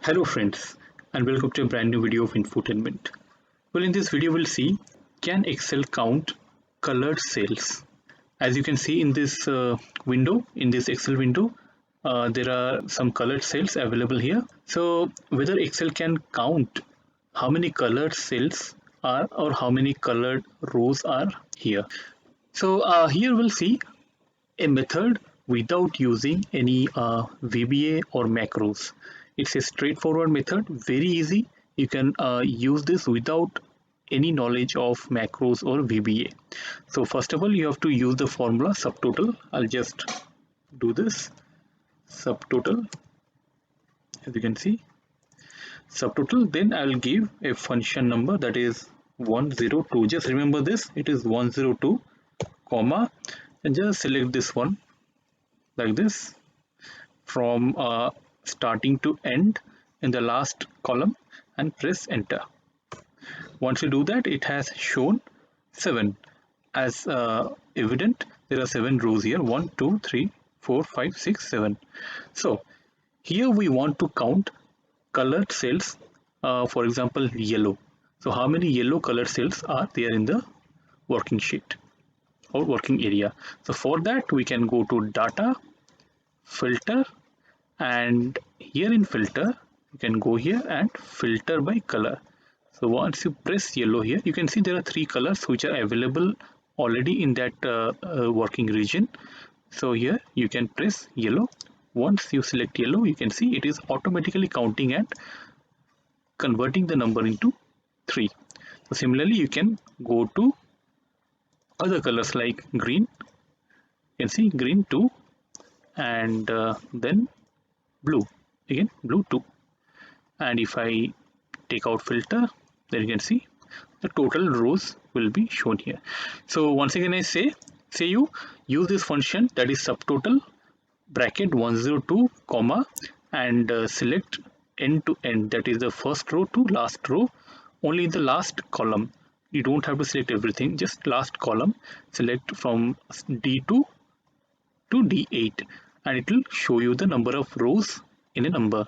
Hello friends, and welcome to a brand new video of infotainment. Well, in this video we'll see, can Excel count colored cells? As you can see in this window, in this Excel window, there are some colored cells available here. So whether Excel can count how many colored cells are or how many colored rows are here. So here we'll see a method without using any VBA or macros. It's a straightforward method, very easy. You can use this without any knowledge of macros or VBA. So first of all, you have to use the formula subtotal. I'll just do this subtotal, as you can see, subtotal. Then I'll give a function number that is 102. Just remember this, it is 102, comma, and just select this one like this from starting to end in the last column and press enter. Once you do that, it has shown 7 as evident. There are 7 rows here, 1 2 3 4 5 6 7. So here we want to count colored cells, for example yellow. So how many yellow colored cells are there in the working sheet or working area? So for that we can go to data, filter, and here in filter you can go here and filter by color. So once you press yellow here, you can see there are 3 colors which are available already in that working region. So here you can press yellow. Once you select yellow, you can see it is automatically counting and converting the number into 3. So similarly you can go to other colors like green. You can see green 2, and then blue, again blue 2. And if I take out filter, then you can see the total rows will be shown here. So once again I say you use this function, that is subtotal bracket 102 comma, and select end to end, that is the first row to last row. Only in the last column, you don't have to select everything, just last column. Select from D2 to D8 and it will show you the number of rows in a number.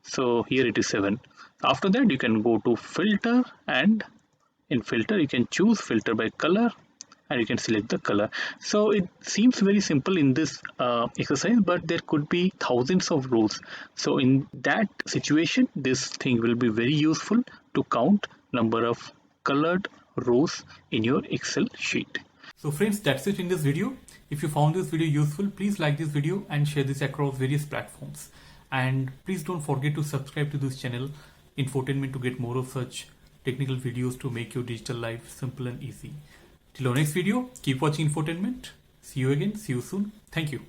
So here it is 7. After that you can go to filter, and in filter you can choose filter by color and you can select the color. So it seems very simple in this exercise, but there could be thousands of rows. So in that situation, this thing will be very useful to count number of colored rows in your Excel sheet. So friends, that's it in this video. If you found this video useful, please like this video and share this across various platforms. And please don't forget to subscribe to this channel, Infotainment, to get more of such technical videos to make your digital life simple and easy. Till our next video, keep watching Infotainment. See you again. See you soon. Thank you.